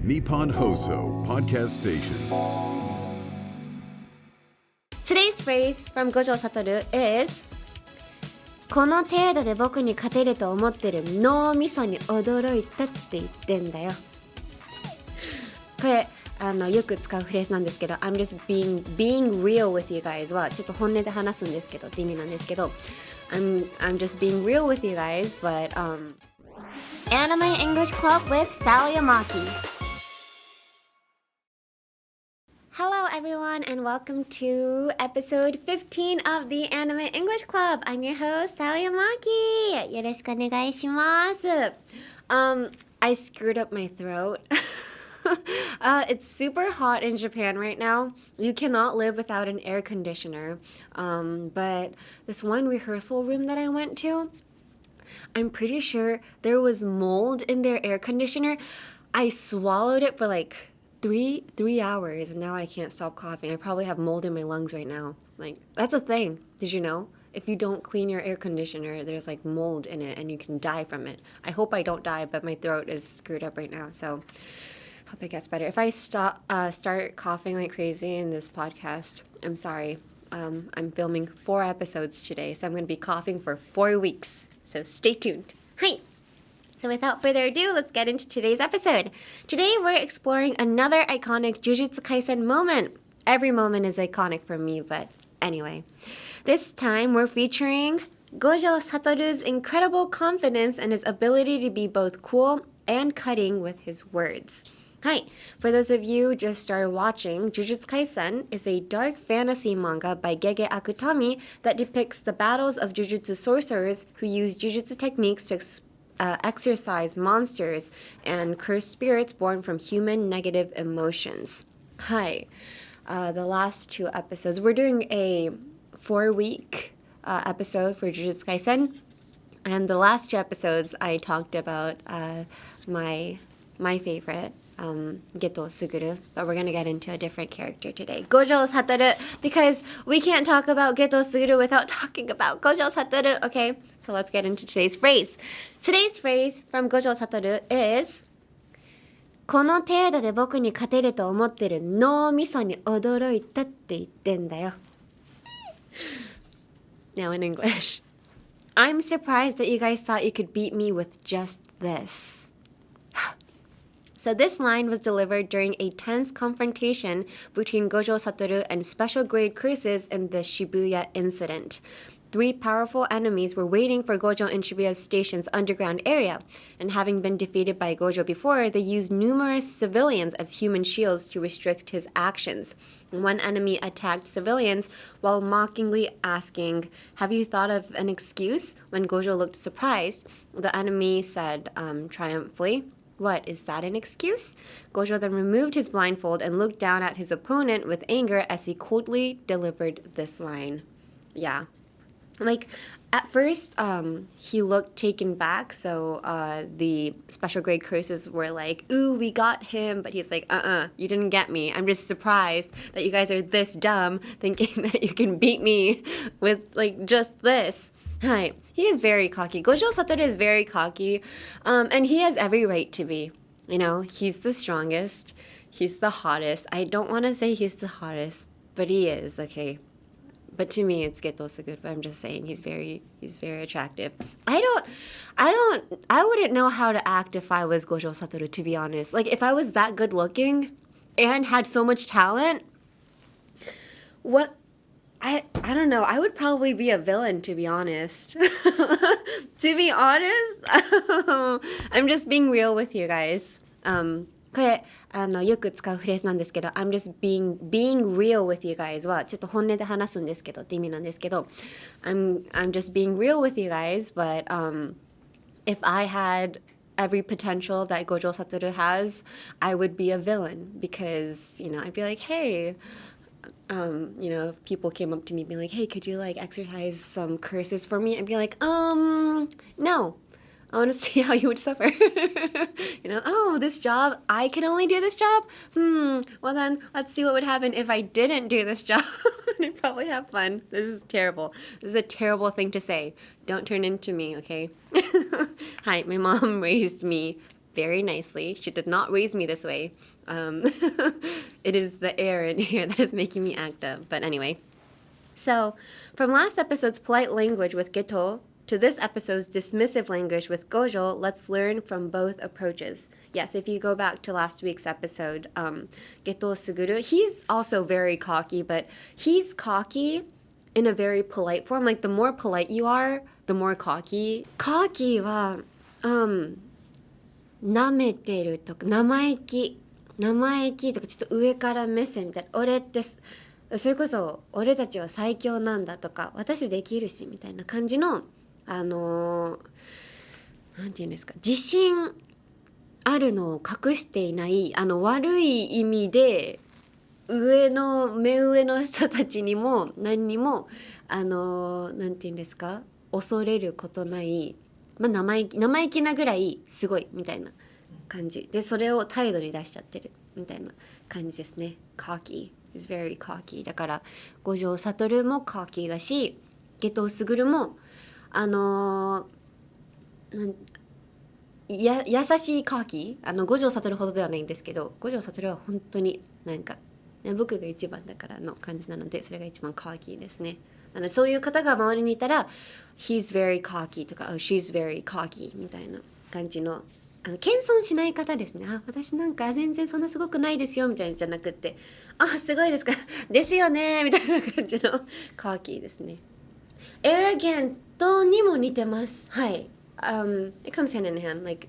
Nippon Hoso Podcast Station. Today's phrase from Gojo Satoru is この程度で僕に勝てると思ってる脳みそに驚いたって言ってんだよ。これよく使うフレーズなんですけど I'm just being real with you guys はちょっと本音で話すんですけどって意味なんですけど I'm just being real with you guys but Anime English Club with Sally Amaki. Hello everyone and welcome to episode 15 of the Anime English Club. I'm your host Sally Amaki. よろしくお願いします。I screwed up my throat. It's super hot in Japan right now. You cannot live without an air conditioner. But this one rehearsal room that I went to, I'm pretty sure there was mold in their air conditioner. I swallowed it for like three hours and now I can't stop coughing. I probably have mold in my lungs right now. Like, that's a thing. Did you know? If you don't clean your air conditioner, there's like mold in it and you can die from it. I hope I don't die, but my throat is screwed up right now. So hope it gets better. If I start coughing like crazy in this podcast, I'm sorry. I'm filming 4 episodes today, so I'm going to be coughing for 4 weeks. So stay tuned. Hi! So without further ado, let's get into today's episode. Today we're exploring another iconic Jujutsu Kaisen moment. Every moment is iconic for me, but anyway. This time we're featuring Gojo Satoru's incredible confidence and his ability to be both cool and cutting with his words. Hi, for those of you who just started watching, Jujutsu Kaisen is a dark fantasy manga by Gege Akutami that depicts the battles of Jujutsu sorcerers who use Jujutsu techniques to exorcise monsters and curse spirits born from human negative emotions. Hi, the last 2 episodes, we're doing a 4-week episode for Jujutsu Kaisen, and the last 2 episodes I talked about my favorite, Geto Suguru, but we're going to get into a different character today, Gojo Satoru, because we can't talk about Geto Suguru without talking about Gojo Satoru, okay? So let's get into today's phrase. Today's phrase from Gojo Satoru is この程度で僕に勝てると思ってる脳みそに驚いたって言ってんだよ. Now in English. I'm surprised that you guys thought you could beat me with just this. So this line was delivered during a tense confrontation between Gojo Satoru and special grade curses in the Shibuya incident. 3 powerful enemies were waiting for Gojo in Shibuya Station's underground area, and having been defeated by Gojo before, they used numerous civilians as human shields to restrict his actions. One enemy attacked civilians while mockingly asking, "Have you thought of an excuse?" When Gojo looked surprised, the enemy said triumphantly, "What, is that an excuse?" Gojo then removed his blindfold and looked down at his opponent with anger as he coldly delivered this line. Yeah. Like, at first, he looked taken back, so the special grade curses were like, "Ooh, we got him," but he's like, you didn't get me. I'm just surprised that you guys are this dumb, thinking that you can beat me with, like, just this. Hi. He is very cocky. Gojo Satoru is very cocky, and he has every right to be. You know, he's the strongest. He's the hottest. I don't want to say he's the hottest, but he is, okay? But to me, it's Geto Suguru, but I'm just saying he's very attractive. I wouldn't know how to act if I was Gojo Satoru, to be honest. Like, if I was that good looking and had so much talent, I don't know. I would probably be a villain, to be honest. To be honest, I'm just being real with you guys. これよく使うフレーズなんですけど I'm just being real with you guys はちょっと本音で話すんですけどって意味なんですけど I'm just being real with you guys but if I had every potential that Gojo Satoru has I would be a villain because you know I'd be like hey you know if people came up to me and be like hey could you like exercise some curses for me I'd be like no I want to see how you would suffer. You know, oh, this job, I can only do this job? Well then, let's see what would happen if I didn't do this job. I'd probably have fun. This is terrible. This is a terrible thing to say. Don't turn into me, okay? Hi, my mom raised me very nicely. She did not raise me this way. It is the air in here that is making me act up. But anyway. So, from last episode's polite language with Geto to this episode's dismissive language with Gojo, let's learn from both approaches. Yes, if you go back to last week's episode, Geto Suguru, he's also very cocky, but he's cocky in a very polite form. Like, the more polite you are, the more cocky. Cocky は、舐めてるとか、生意気とか、ちょっと上から目線みたいな。俺って、それこそ、俺たちは最強なんだとか、私できるし、みたいな感じの、なんていうんですか、自信あるのを隠していない、悪い意味で、目上の人たちにも何にもなんていうんですか、恐れることない、生意気なぐらいすごいみたいな感じで、それを態度に出しちゃってるみたいな感じですね。 Cocky is very cocky だから、五条悟も cocky だし、下藤卓も優しいcocky、五条悟ほどではないんですけど、五条悟は本当になんか僕が一番だからの感じなので、それが一番cockyですね。そういう方が周りにいたら He's very cocky とか oh, She's very cocky みたいな感じの、謙遜しない方ですね。私なんか全然そんなすごくないですよみたいなじゃなくて、すごいですかですよねみたいな感じのcockyですね。arrogant にも似てます。はい。It comes hand in hand. Like,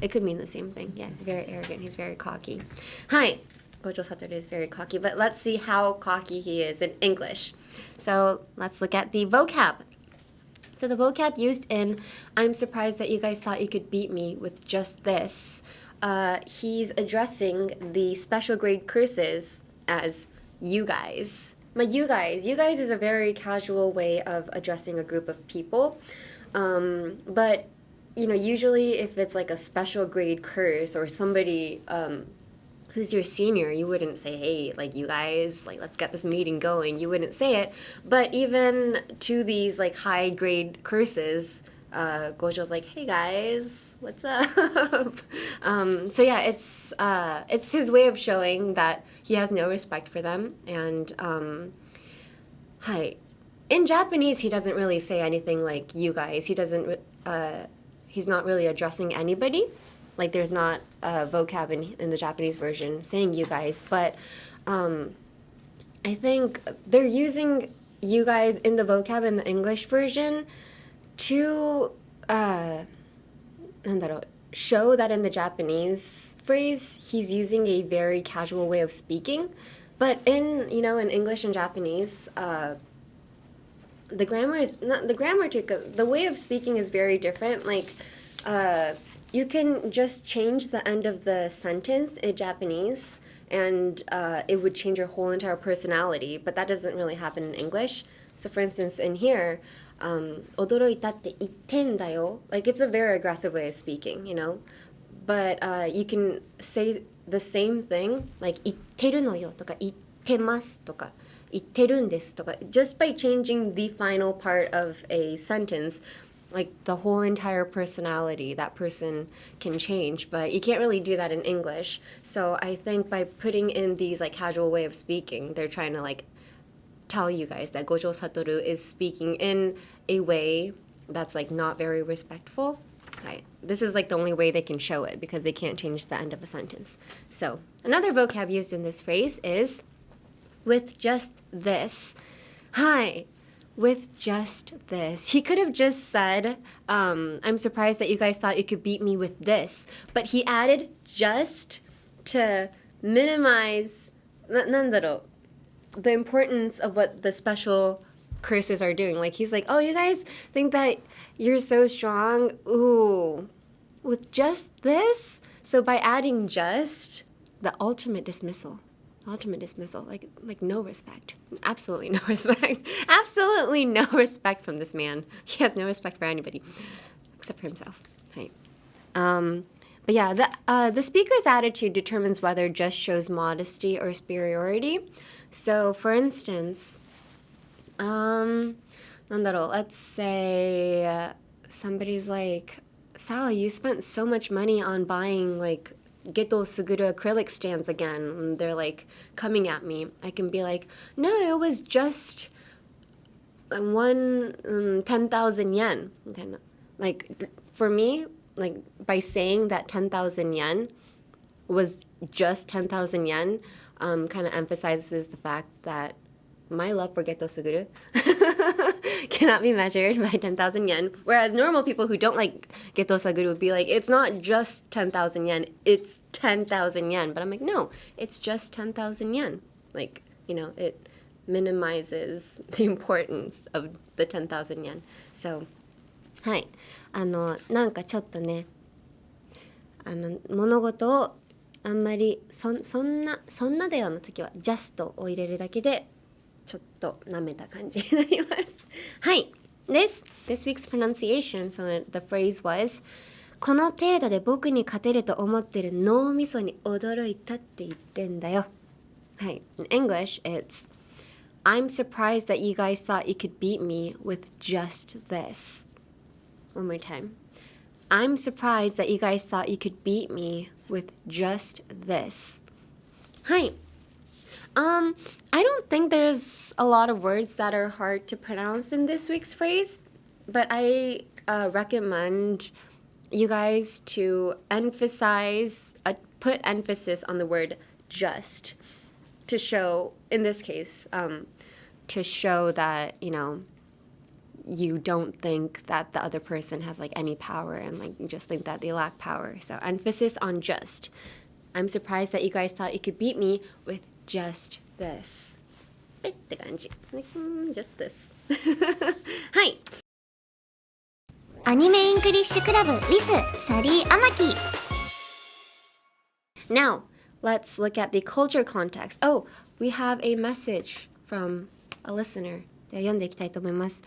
it could mean the same thing. Yeah, he's very arrogant. He's very cocky. はい。Gojo Satoru is very cocky, but let's see how cocky he is in English. So let's look at the vocab. So the vocab used in I'm surprised that you guys thought you could beat me with just this. He's addressing the special grade curses as you guys. You guys is a very casual way of addressing a group of people. But, usually if it's like a special grade curse or somebody who's your senior, you wouldn't say, hey, like, you guys, like, let's get this meeting going. You wouldn't say it. But even to these, like, high-grade curses, Gojo's like, hey, guys, what's up? So, yeah, it's his way of showing that he has no respect for them. And, in Japanese, he doesn't really say anything like, you guys. He's not really addressing anybody. Like, there's not a vocab in the Japanese version saying you guys, but I think they're using you guys in the vocab in the English version to show that in the Japanese phrase, he's using a very casual way of speaking. But in English and Japanese, the way of speaking is very different. Like, you can just change the end of the sentence in Japanese, and it would change your whole entire personality, but that doesn't really happen in English. So for instance, in here, 驚いたって言ってんだよ. Like, it's a very aggressive way of speaking, But you can say the same thing, like 言ってるのよとか言ってますとか言ってるんですとか, just by changing the final part of a sentence, like the whole entire personality that person can change, but you can't really do that in English. So I think by putting in these like casual way of speaking, they're trying to like tell you guys that Gojo Satoru is speaking in a way that's like not very respectful. Right. This is like the only way they can show it because they can't change the end of a sentence. So another vocab used in this phrase is with just this. Hi. With just this. He could have just said, I'm surprised that you guys thought you could beat me with this. But he added just to minimize the importance of what the special curses are doing. Like, he's like, oh, you guys think that you're so strong? Ooh, with just this? So by adding just, the ultimate dismissal, like no respect, absolutely no respect, absolutely no respect from this man. He has no respect for anybody except for himself. Right. But yeah, the speaker's attitude determines whether just shows modesty or superiority. So for instance, let's say somebody's like, Sally, you spent so much money on buying like Geto Suguru acrylic stands again. And they're like coming at me. I can be like, no, it was just 10,000 yen. Like for me, like by saying that 10,000 yen was just 10,000 yen, kind of emphasizes the fact that my love for Geto Suguru cannot be measured by 10,000 yen. Whereas normal people who don't like Geto Suguru would be like, it's not just 10,000 yen, it's 10,000 yen. But I'm like, no, it's just 10,000 yen. Like, you know, it minimizes the importance of the 10,000 yen. So, はい。なんかちょっとね、物事をあんまりそんなだよの時は just を入れるだけでちょっと舐めた感じになります。はい。This week's pronunciation, so the phrase was この程度で僕に勝てると思ってる脳みそに驚いたって言ってんだよ。はい。In English, it's I'm surprised that you guys thought you could beat me with just this. One more time. I'm surprised that you guys thought you could beat me with just this. はい。I don't think there's a lot of words that are hard to pronounce in this week's phrase, but I recommend you guys to put emphasis on the word just to show, in this case, to show that, you know, you don't think that the other person has like any power and like you just think that they lack power. So emphasis on just. I'm surprised that you guys thought you could beat me with just this. って感じ。Just this. はい。アニメイングリッシュクラブ with サリー・アマキ。Now, let's look at the culture context. Oh, we have a message from a listener. では読んでいきたいと思います。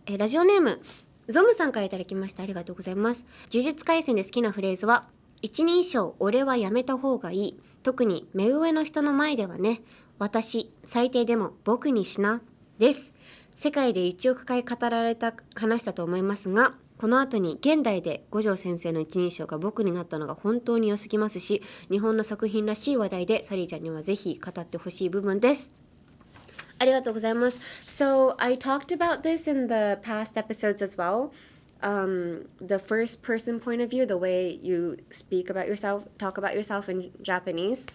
ラジオネーム、ゾムさんからいただきました。ありがとうございます。呪術廻戦で好きなフレーズは、一人称、俺はやめた方がいい。特に目上の人の前ではね。私、最低でも僕にしな。です。世界で1億回語られた話だと思いますが、この後に現代で五条先生の一人称が僕になったのが本当に良すぎますし、日本の作品らしい話題でサリーちゃんにはぜひ語ってほしい部分です。ありがとうございます。So, I talked about this in the past episodes as well. The first person point of view, the way you speak about yourself, talk about yourself in Japanese.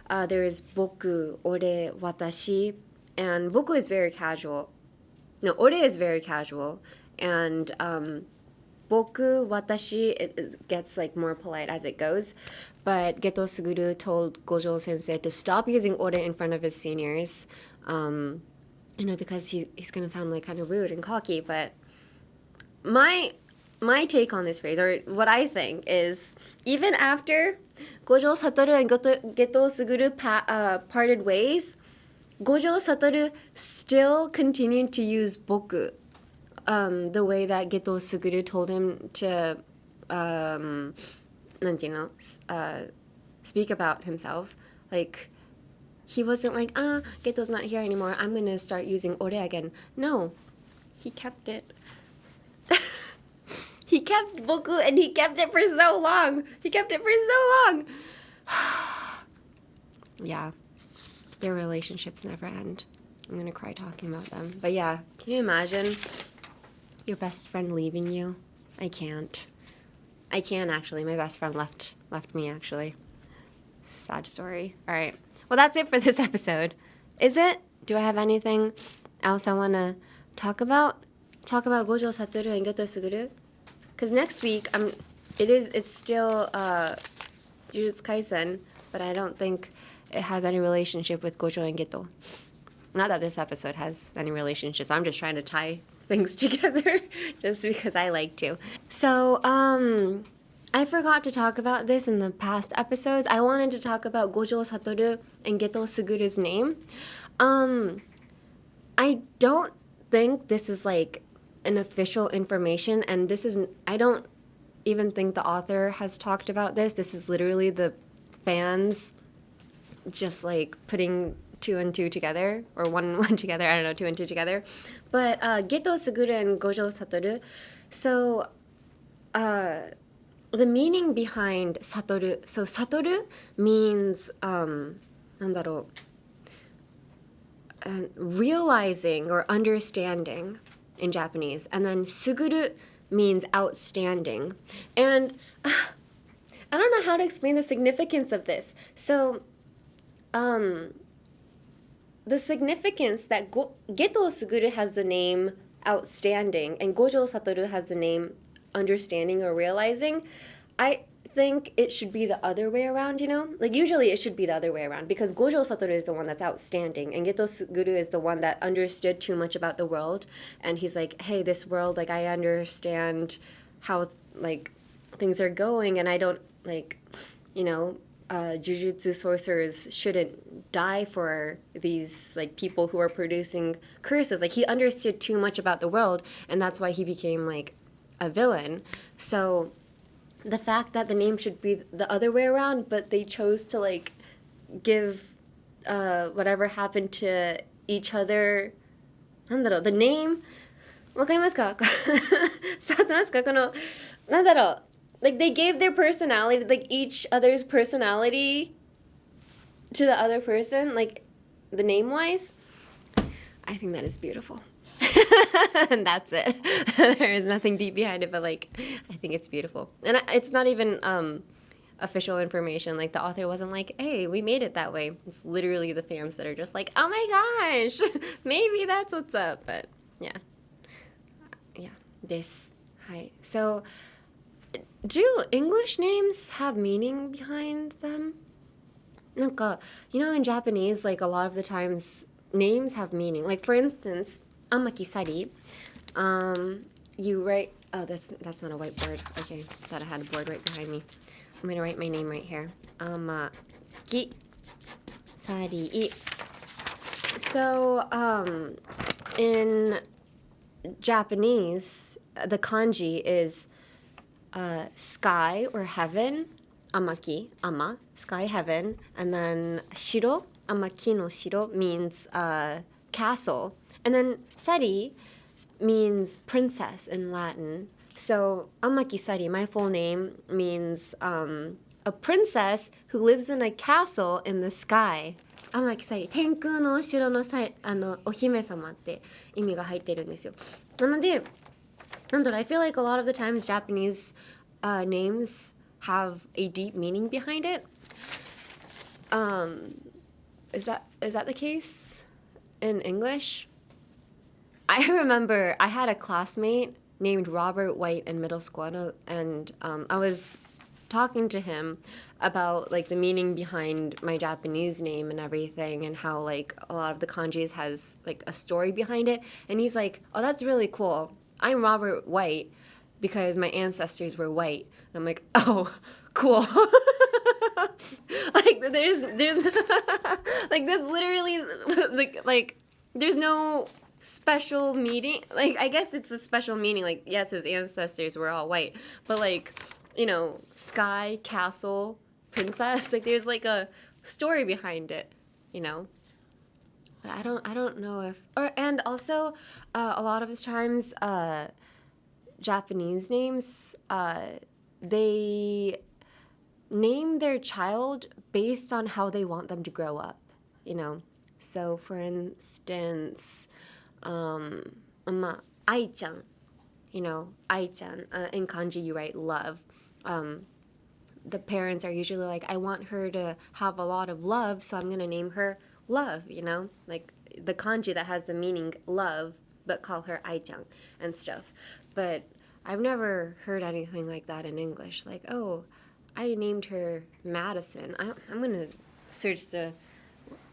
There is 僕、俺、私, and 僕 is very casual. No, 俺 is very casual. And 僕、私, it gets like more polite as it goes. But Geto Suguru told Gojo sensei to stop using 俺 in front of his seniors. You know, because he's going to sound like kind of rude and cocky, but my take on this phrase, or what I think, is even after Gojo Satoru and Geto Suguru parted ways, Gojo Satoru still continued to use boku, the way that Geto Suguru told him to, speak about himself. Like, he wasn't like, Geto's not here anymore, I'm going to start using ore again. No, he kept it. He kept boku and he kept it for so long. Yeah, their relationships never end. I'm going to cry talking about them. But yeah, can you imagine your best friend leaving you? I can't actually. My best friend left me actually. Sad story. All right. Well, that's it for this episode. Is it? Do I have anything else I want to talk about? Talk about Gojo Satoru and Geto Suguru? Because next week, it's still Jujutsu Kaisen, but I don't think it has any relationship with Gojo and Geto. Not that this episode has any relationships. I'm just trying to tie things together just because I like to. So, I forgot to talk about this in the past episodes. I wanted to talk about Gojo Satoru and Geto Suguru's name. I don't think this is like an official information, and I don't even think the author has talked about this. This is literally the fans just like putting two and two together, or one and one together, I don't know, two and two together. But Geto Suguru and Gojo Satoru, so the meaning behind Satoru. So Satoru means なんだろうrealizing or understanding in Japanese. And then Suguru means outstanding. And I don't know how to explain the significance of this. So the significance that Geto Suguru has the name outstanding and Gojo Satoru has the name understanding or realizing, I think it should be the other way around, you know? Like usually it should be the other way around because Gojo Satoru is the one that's outstanding and Geto Suguru is the one that understood too much about the world, and he's like, hey, this world, like I understand how like things are going, and I don't like, you know, jujutsu sorcerers shouldn't die for these like people who are producing curses. Like he understood too much about the world, and that's why he became like a villain. So the fact that the name should be the other way around, but they chose to like give whatever happened to each other, なんだろう、the name わかりますか？伝わってますか？このなんだろう、like they gave their personality, like each other's personality to the other person, like the name wise. I think that is beautiful. And that's it. There is nothing deep behind it, but like I think it's beautiful. And it's not even official information. Like the author wasn't like, hey, we made it that way. It's literally the fans that are just like, oh my gosh, maybe that's what's up. But yeah. This. Hi. So do English names have meaning behind them? なんか, you know, in Japanese, like a lot of the times names have meaning. Like for instance, Amaki Sari, you write, oh, that's not a whiteboard. Okay, thought I had a board right behind me. I'm gonna write my name right here. Amaki Sari. So, in Japanese, the kanji is sky or heaven, amaki, ama, sky, heaven, and then shiro, amaki no shiro means castle, and then sari means princess in Latin. So Amaki Sari, my full name, means a princess who lives in a castle in the sky. Amaki Sari, 天空のお城のお姫様って意味が入ってるんですよ。なので、なんだろう、I feel like a lot of the times Japanese names have a deep meaning behind it. Is that the case in English? I remember I had a classmate named Robert White in middle school, and I was talking to him about like the meaning behind my Japanese name and everything, and how like a lot of the kanjis has like a story behind it. And he's like, oh, that's really cool. I'm Robert White because my ancestors were white. And I'm like, oh, cool. Like there's like that's literally like there's no special meaning. Like I guess it's a special meaning. Like yes, his ancestors were all white, but like, you know, sky, castle, princess, like there's like a story behind it, you know. But I don't know if, and also a lot of the times Japanese names, they name their child based on how they want them to grow up, you know. So for instance, Ai-chan, you know, Ai-chan, in kanji you write love. The parents are usually like, I want her to have a lot of love, so I'm going to name her Love, you know? Like the kanji that has the meaning love, but call her Ai-chan and stuff. But I've never heard anything like that in English. Like, oh, I named her Madison. I'm going to search the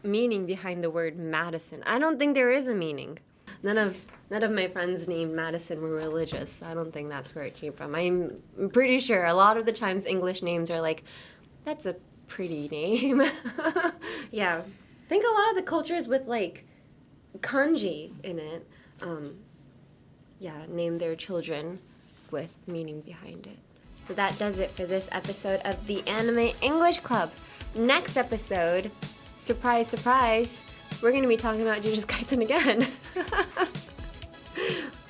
meaning behind the word Madison. I don't think there is a meaning. None of my friends named Madison were religious. I don't think that's where it came from. I'm pretty sure a lot of the times English names are like, that's a pretty name. Yeah. I think a lot of the cultures with like kanji in it, name their children with meaning behind it. So that does it for this episode of the Anime English Club. Next episode, surprise, surprise, we're going to be talking about Jujutsu Kaisen again.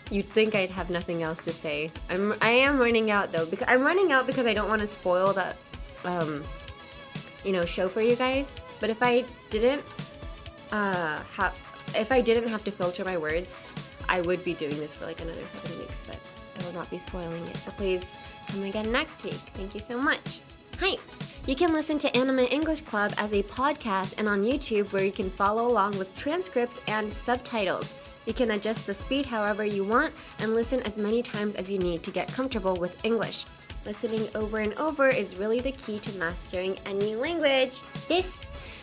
You'd think I'd have nothing else to say. I am running out though, because I'm running out because I don't want to spoil that show for you guys. But if I didn't have to filter my words, I would be doing this for like another 7 weeks, but I will not be spoiling it. So please come again next week. Thank you so much. Hi. You can listen to Anime English Club as a podcast and on YouTube, where you can follow along with transcripts and subtitles. You can adjust the speed however you want and listen as many times as you need to get comfortable with English. Listening over and over is really the key to mastering any language. This.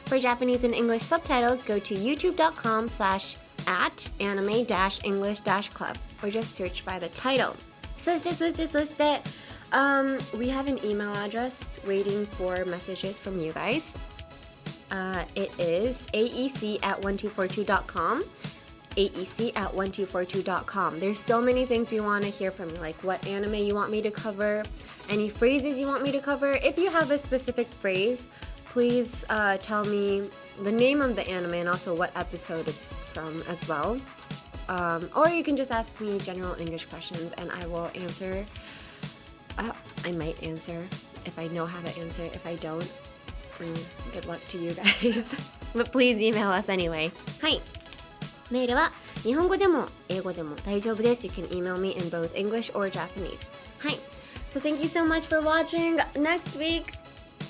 For Japanese and English subtitles, go to youtube.com/@anime-english-club or just search by the title. そして、we have an email address waiting for messages from you guys. It is aec@1242.com. aec@1242.com. There's so many things we want to hear from you, like what anime you want me to cover, any phrases you want me to cover. If you have a specific phrase, please tell me the name of the anime and also what episode it's from as well. Or you can just ask me general English questions and I will answer. I might answer if I know how to answer. If I don't, good luck to you guys. But please email us anyway. はい。メールは日本語でも英語でも大丈夫です。You can email me in both English or Japanese. はい。So thank you so much for watching. Next week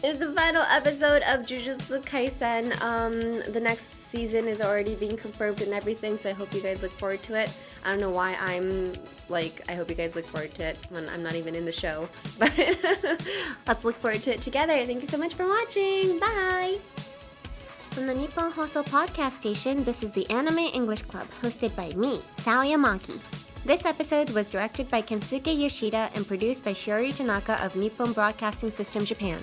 is the final episode of Jujutsu Kaisen. The next season is already being confirmed and everything, so I hope you guys look forward to it. I don't know why I'm like, I hope you guys look forward to it when I'm not even in the show. But let's look forward to it together. Thank you so much for watching. Bye! From the Nippon Hoso Podcast Station, this is the Anime English Club, hosted by me, Sally Amaki. This episode was directed by Kensuke Yoshida and produced by Shiori Tanaka of Nippon Broadcasting System, Japan.